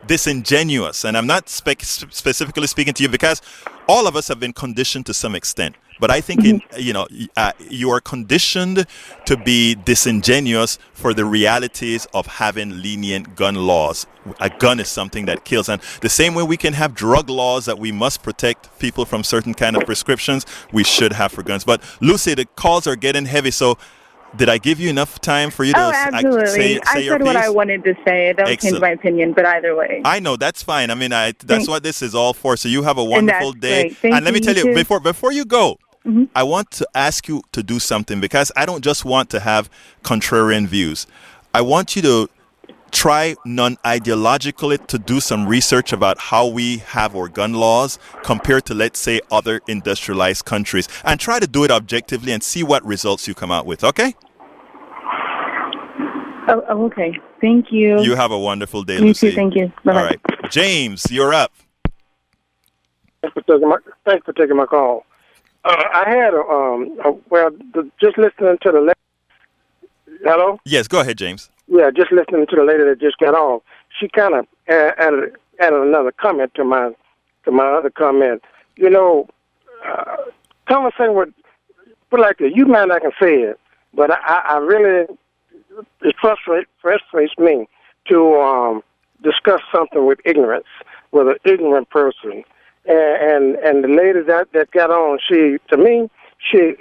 disingenuous. And I'm not specifically speaking to you because all of us have been conditioned to some extent. But I think you are conditioned to be disingenuous for the realities of having lenient gun laws. A gun is something that kills. And the same way we can have drug laws that we must protect people from certain kind of prescriptions, we should have for guns. But Lucy, the calls are getting heavy. So did I give you enough time for you to absolutely. say I your said what piece? I wanted to say. Don't change my opinion, but either way. I know, that's fine. I mean, that's what this is all for. So you have a wonderful day. Great. Thank and let me tell you, before you go, mm-hmm. I want to ask you to do something because I don't just want to have contrarian views. I want you to try non-ideologically to do some research about how we have our gun laws compared to, let's say, other industrialized countries, and try to do it objectively and see what results you come out with, okay? Oh, okay. Thank you. You have a wonderful day, you Lucy. You too. Thank you. Bye-bye. All right. James, you're up. Thanks for taking my call. I had just listening to the lady. Hello? Yes, go ahead, James. Yeah, just listening to the lady that just got on. She kind of added another comment to my other comment. Conversation with, put like this, you might not can say it, but I really, it frustrates me to discuss something with ignorance, with an ignorant person. And the lady that got on, she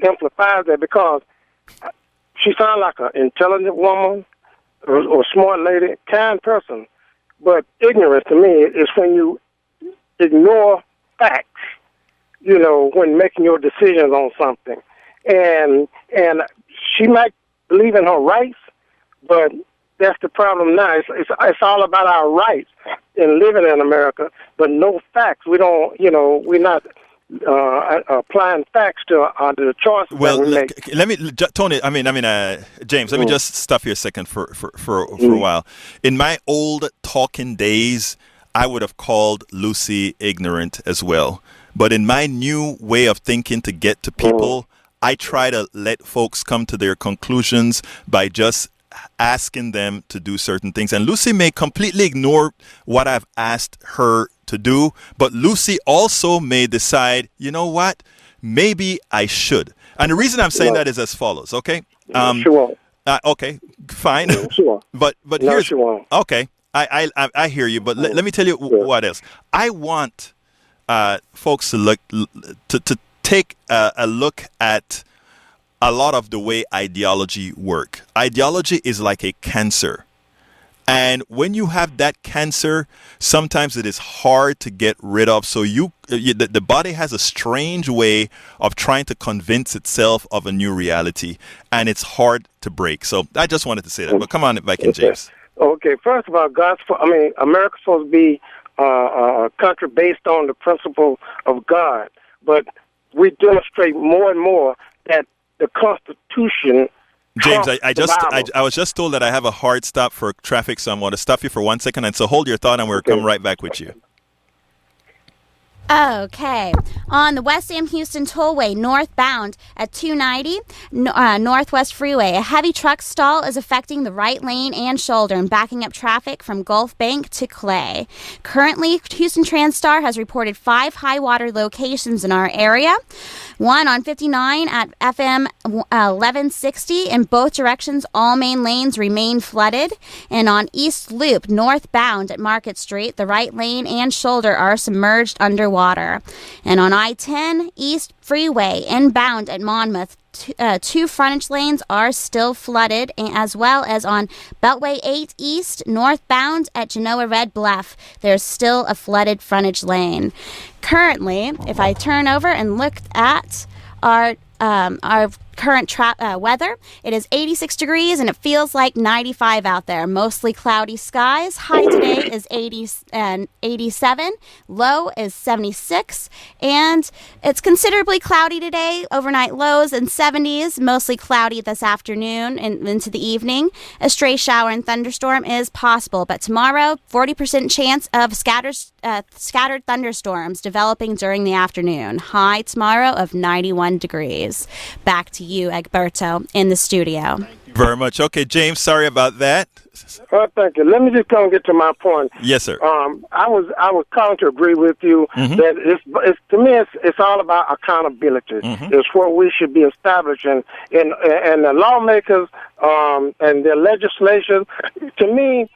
amplifies that because she sounds like an intelligent woman or smart lady, kind person. But ignorance to me is when you ignore facts, when making your decisions on something. And she might believe in her rights, but that's the problem now. It's all about our rights in living in America, but no facts. We don't, we're not applying facts to the choices that we make. Let me, Tony. James. Let me just stop here a second for a while. In my old talking days, I would have called Lucy ignorant as well. But in my new way of thinking to get to people, I try to let folks come to their conclusions by just asking them to do certain things. And Lucy may completely ignore what I've asked her to do, but Lucy also may decide, you know what, maybe I should. And the reason I'm saying that is as follows, okay? She won't. Okay, fine. She won't. But no, here's, she won't. Okay, I hear you, but let me tell you what else. I want folks to take a look at a lot of the way ideology work. Ideology is like a cancer. And when you have that cancer, sometimes it is hard to get rid of. So the body has a strange way of trying to convince itself of a new reality. And it's hard to break. So I just wanted to say that. But come on back in, James. Okay. First of all, America's supposed to be a country based on the principle of God. But we demonstrate more and more that the Constitution. James, I was just told that I have a hard stop for traffic, so I'm going to stop you for 1 second. And so hold your thought, and we'll come right back with you. Okay. On the West Sam Houston Tollway northbound at 290 Northwest Freeway, a heavy truck stall is affecting the right lane and shoulder and backing up traffic from Gulf Bank to Clay. Currently, Houston TransStar has reported 5 high water locations in our area. One on 59 at FM 1160. In both directions, all main lanes remain flooded. And on East Loop northbound at Market Street, the right lane and shoulder are submerged underwater. And on I-10 East Freeway inbound at Monmouth, 2 frontage lanes are still flooded, as well as on Beltway 8 East northbound at Genoa Red Bluff. There's still a flooded frontage lane. Currently, if I turn over and look at our current weather, it is 86 degrees and it feels like 95 out there. Mostly cloudy skies. High today is 87. Low is 76. And it's considerably cloudy today. Overnight lows in 70s. Mostly cloudy this afternoon and into the evening. A stray shower and thunderstorm is possible. But tomorrow, 40% chance of scattered thunderstorms developing during the afternoon. High tomorrow of 91 degrees. Back to you, Egberto, in the studio. Thank you very much. Okay, James, sorry about that. Thank you. Let me just go and get to my point. Yes, sir. I was calling to agree with you that it's to me it's all about accountability. It's what we should be establishing and the lawmakers and the legislation. To me,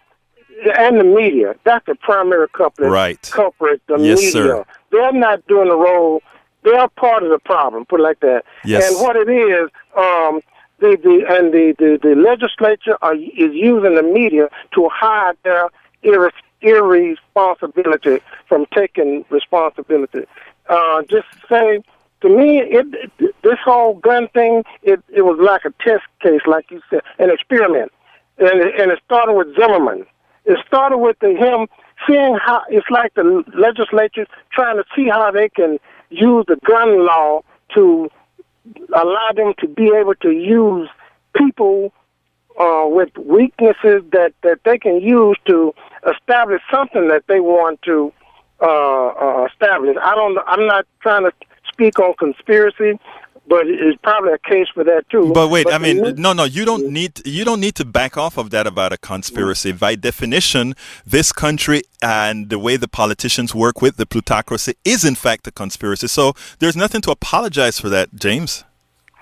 and the media, that's the primary culprit. Right. The yes, media. Sir. They're not doing the role. They're part of the problem. Put it like that. Yes. And what it is, the legislature is using the media to hide their irresponsibility from taking responsibility. Just say, to me, this whole gun thing, it was like a test case, like you said, an experiment. And it started with Zimmerman. It started with him seeing how it's like the legislature trying to see how they can use the gun law to allow them to be able to use people with weaknesses that they can use to establish something that they want to establish. I'm not trying to speak on conspiracy, but it's probably a case for that too. But wait, I mean, no, you don't need to back off of that about a conspiracy. By definition, this country and the way the politicians work with the plutocracy is in fact a conspiracy. So there's nothing to apologize for that, James.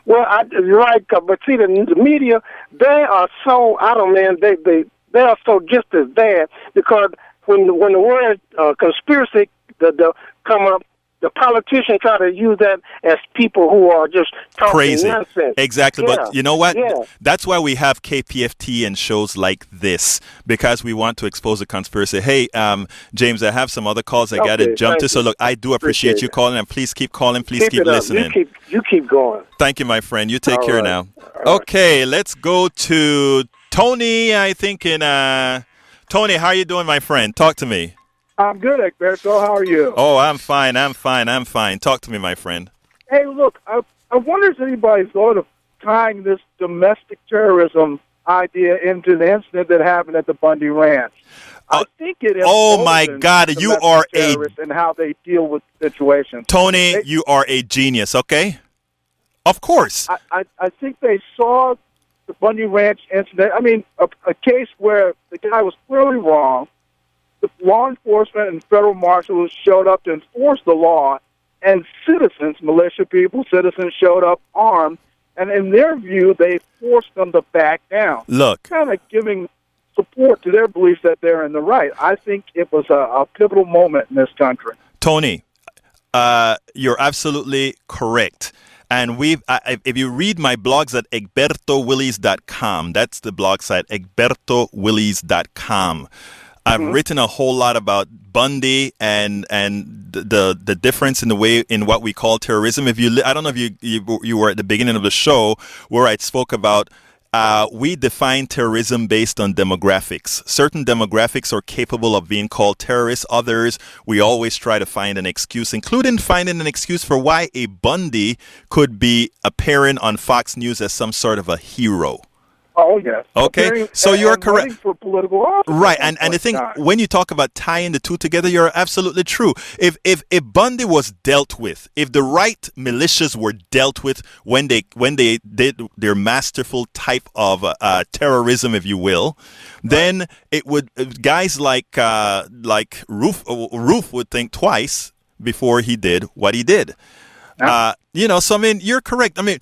Well, you're right, but see, the media, they are so they are so just as bad, because when the word conspiracy come up, the politicians try to use that as people who are just talking crazy nonsense. Exactly. Yeah. But you know what? Yeah. That's why we have KPFT and shows like this, because we want to expose the conspiracy. Hey, James, I have some other calls I got to jump to. So look, I do appreciate you calling, and please keep calling. Please keep listening. You keep going. Thank you, my friend. You take All care right. now. All okay, let's go to Tony, I think Tony, how are you doing, my friend? Talk to me. I'm good, Egberto. How are you? Oh, I'm fine. Talk to me, my friend. Hey, look, I wonder if anybody's thought of tying this domestic terrorism idea into the incident that happened at the Bundy Ranch. I think it is. Oh, my God. You are and how they deal with situations. Tony, you are a genius, okay? Of course. I think they saw the Bundy Ranch incident. I mean, a case where the guy was clearly wrong. The law enforcement and federal marshals showed up to enforce the law, and citizens, militia people, citizens showed up armed, and in their view, they forced them to back down. Look. Kind of giving support to their beliefs that they're in the right. I think it was a pivotal moment in this country. Tony, you're absolutely correct. And if you read my blogs at egbertowillies.com, that's the blog site, egbertowillies.com. I've written a whole lot about Bundy and the difference in the way in what we call terrorism. I don't know if you were at the beginning of the show where I spoke about we define terrorism based on demographics. Certain demographics are capable of being called terrorists. Others, we always try to find an excuse, including finding an excuse for why a Bundy could be appearing on Fox News as some sort of a hero. Oh, yes. Okay, so you're correct. Running for political office. Right, and the thing, when you talk about tying the two together, you're absolutely true. If Bundy was dealt with, if the right militias were dealt with when they did their masterful type of terrorism, if you will, then it would guys like Roof would think twice before he did what he did. So I mean, you're correct. I mean,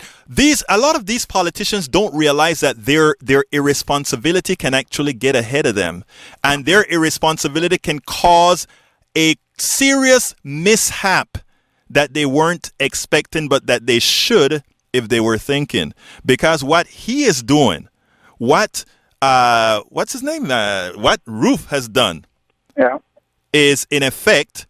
a lot of these politicians don't realize that their irresponsibility can actually get ahead of them, and their irresponsibility can cause a serious mishap that they weren't expecting, but that they should if they were thinking. Because what he is doing, what's his name? What Roof has done, is in effect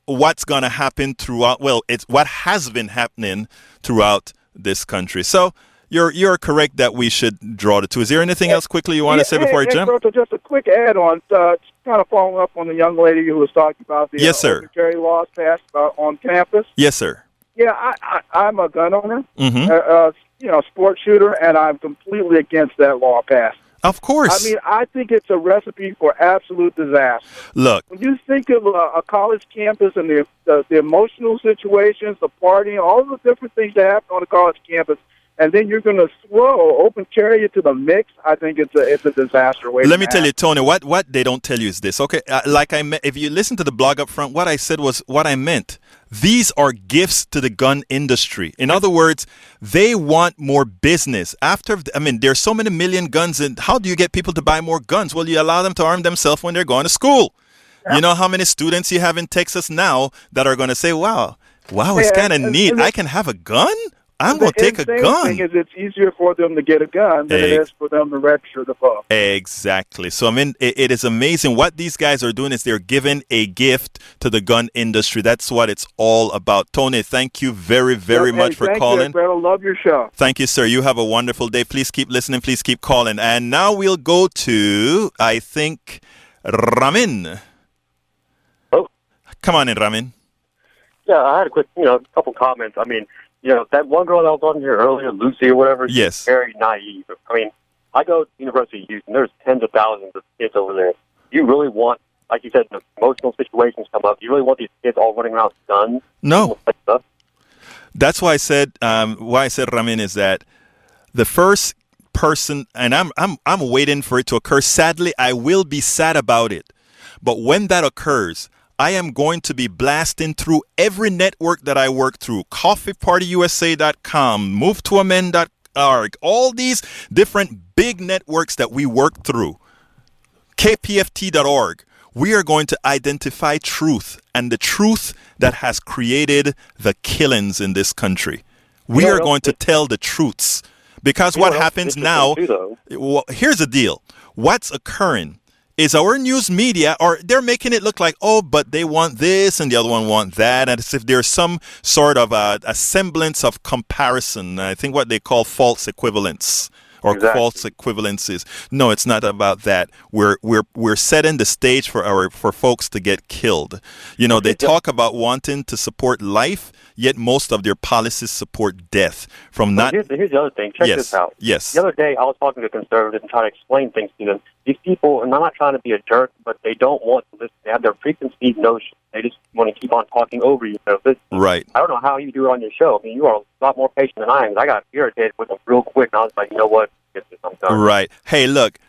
what's going to happen throughout. Well, it's what has been happening throughout this country. So you're correct that we should draw the two. Is there anything else quickly you want to say before I jump? Roberto, just a quick add-on, kind of following up on the young lady who was talking about the open carry laws passed on campus. Yes, sir. Yeah, I'm a gun owner, sport shooter, and I'm completely against that law passed. Of course. I mean, I think it's a recipe for absolute disaster. Look, when you think of a college campus and the emotional situations, the partying, all the different things that happen on a college campus, and then you're going to throw open carry into the mix, I think it's a disaster. Let me tell you, Tony, what they don't tell you is this. Okay, if you listen to the blog up front, what I said was what I meant. These are gifts to the gun industry. In other words, they want more business. There's so many million guns, and how do you get people to buy more guns? Well, you allow them to arm themselves when they're going to school. Yeah. You know how many students you have in Texas now that are going to say, wow, it's kind of neat. I can have a gun? I'm going to take a gun. The thing is, it's easier for them to get a gun than it is for them to register the phone. Exactly. So, I mean, it is amazing. What these guys are doing is they're giving a gift to the gun industry. That's what it's all about. Tony, thank you very, very much for calling. Thank you, I love your show. Thank you, sir. You have a wonderful day. Please keep listening. Please keep calling. And now we'll go to, I think, Ramin. Oh. Come on in, Ramin. Yeah, I had a quick, couple comments. I mean, that one girl that was on here earlier, Lucy or whatever, she's very naive. I mean, I go to University of Houston. There's tens of thousands of kids over there. You really want, like you said, the emotional situations come up. You really want these kids all running around with guns? No. That's why I said, Ramin, is that the first person, and I'm waiting for it to occur. Sadly, I will be sad about it. But when that occurs, I am going to be blasting through every network that I work through. CoffeePartyUSA.com, MoveToAmend.org, all these different big networks that we work through. KPFT.org. We are going to identify truth and the truth that has created the killings in this country. We are going to tell the truths. Because what happens now, here's the deal. What's occurring is our news media, or they're making it look like, but they want this and the other one want that, and as if there's some sort of a semblance of comparison. I think what they call false equivalence or false equivalences. No, it's not about that. We're setting the stage for folks to get killed. They talk about wanting to support life, yet most of their policies support death. Here's the other thing. Check this out. Yes. The other day, I was talking to conservatives and trying to explain things to them. These people, and I'm not trying to be a jerk, but they don't want to listen. They have their preconceived notions. They just want to keep on talking over you. So right. I don't know how you do it on your show. I mean, you are a lot more patient than I am. I got irritated with them real quick, and I was like, you know what? I'm done. Right. Hey, look,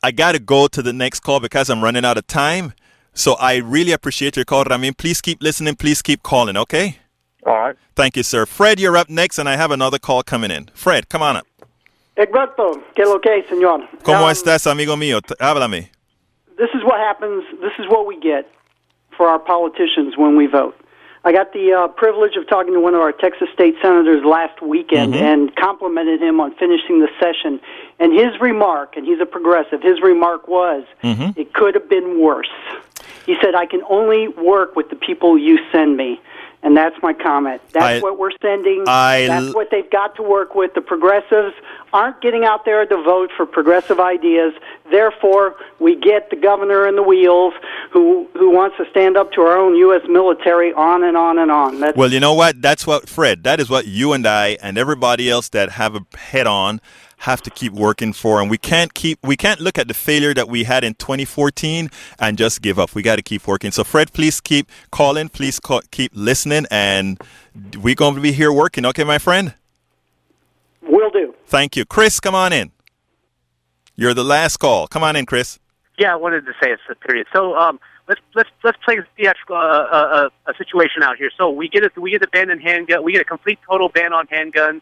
I got to go to the next call because I'm running out of time. So I really appreciate your call, Ramin. Please keep listening. Please keep calling, okay? All right. Thank you, sir. Fred, you're up next, and I have another call coming in. Fred, come on up. Egberto, ¿qué lo que hay, señor? ¿Cómo estás, amigo mío? Háblame. This is what happens. This is what we get for our politicians when we vote. I got the privilege of talking to one of our Texas state senators last weekend and complimented him on finishing the session. And his remark, and he's a progressive, his remark was, it could have been worse. He said, I can only work with the people you send me. And that's my comment. That's what we're sending. That's what they've got to work with. The progressives aren't getting out there to vote for progressive ideas. Therefore, we get the governor in the wheels who wants to stand up to our own U.S. military, on and on and on. Well, you know what? That's what, Fred, that is what you and I and everybody else that have a head on have to keep working for, and we can't look at the failure that we had in 2014 and just give up. We got to keep working. So Fred, please keep calling, please keep listening, and we're going to be here working. Okay, my friend? Will do. Thank you. Chris, come on in. You're the last call. Come on in, Chris. Yeah, I wanted to say a period. So let's play a theatrical a situation out here. So we get a ban on handgun. We get a complete total ban on handguns.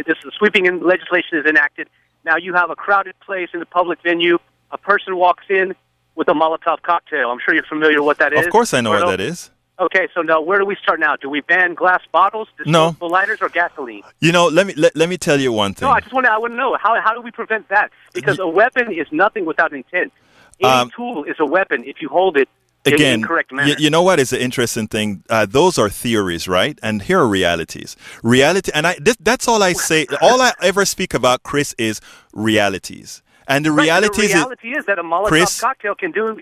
This sweeping legislation is enacted. Now you have a crowded place in a public venue. A person walks in with a Molotov cocktail. I'm sure you're familiar with what that is. Of course, I know what that is. Okay, so now where do we start now? Do we ban glass bottles, disposable lighters, or gasoline? Let me tell you one thing. No, I want to know how do we prevent that? Because a weapon is nothing without intent. Any tool is a weapon if you hold it in the correct manner. You know what is the interesting thing? Those are theories, right? And here are realities. That's all I say. All I ever speak about, Chris, is realities. And the reality is that a Molotov cocktail can do.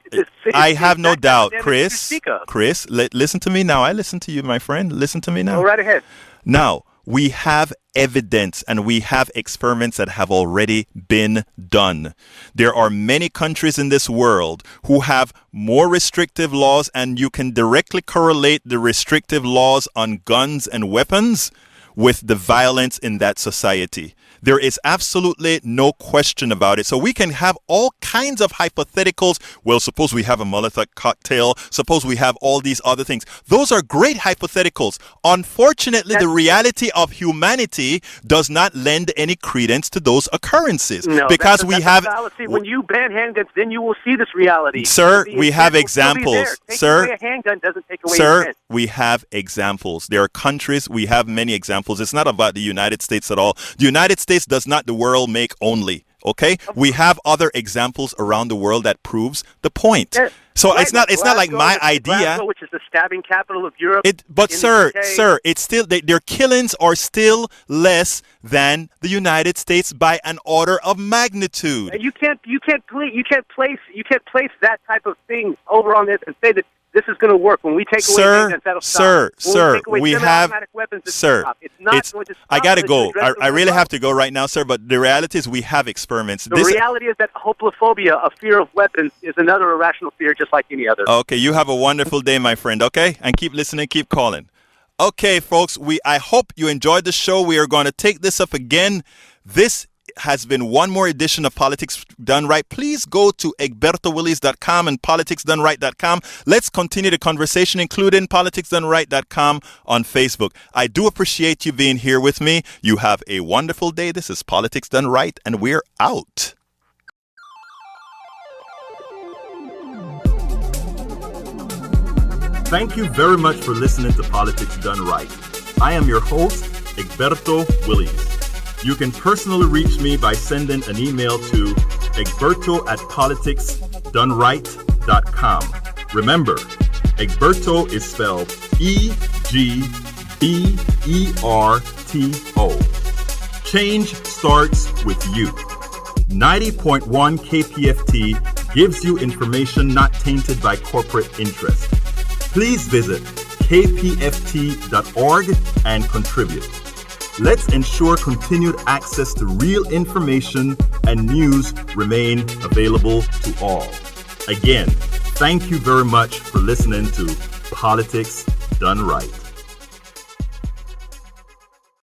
I have no doubt, Chris. Chris, listen to me now. I listen to you, my friend. Listen to me now. Go right ahead. Now, we have evidence and we have experiments that have already been done. There are many countries in this world who have more restrictive laws, and you can directly correlate the restrictive laws on guns and weapons with the violence in that society. There is absolutely no question about it. So we can have all kinds of hypotheticals. Well, suppose we have a Molotov cocktail. Suppose we have all these other things. Those are great hypotheticals. Unfortunately, the reality of humanity does not lend any credence to those occurrences. No, because we have... When you ban handguns, then you will see this reality. Sir, we have examples. Taking away a handgun doesn't take away intent. We have examples. There are countries, we have many examples. It's not about the United States at all. The United States does not the world make only. Okay, we have other examples around the world that proves the point. So right, it's not like my idea. Glasgow, which is the stabbing capital of Europe. But sir, it's still their killings are still less than the United States by an order of magnitude. You can't place that type of thing over on this and say that this is going to work. When we take away handguns, that'll stop. We have, weapons, sir, it's not going to stop. I got to go. I really have to go right now, sir, but the reality is we have experiments. The reality is that hopliophobia, a fear of weapons, is another irrational fear just like any other. Okay, you have a wonderful day, my friend, okay? And keep listening, keep calling. Okay, folks, I hope you enjoyed the show. We are going to take this up again. This has been one more edition of Politics Done Right. Please go to egbertowillies.com and politicsdoneright.com. Let's continue the conversation, including politicsdoneright.com on Facebook. I do appreciate you being here with me. You have a wonderful day. This is Politics Done Right, and we're out. Thank you very much for listening to Politics Done Right. I am your host, Egberto Willies. You can personally reach me by sending an email to egberto@politicsdoneright.com. Remember, Egberto is spelled E-G-B-E-R-T-O. Change starts with you. 90.1 KPFT gives you information not tainted by corporate interest. Please visit kpft.org and contribute. Let's ensure continued access to real information and news remain available to all. Again, thank you very much for listening to Politics Done Right.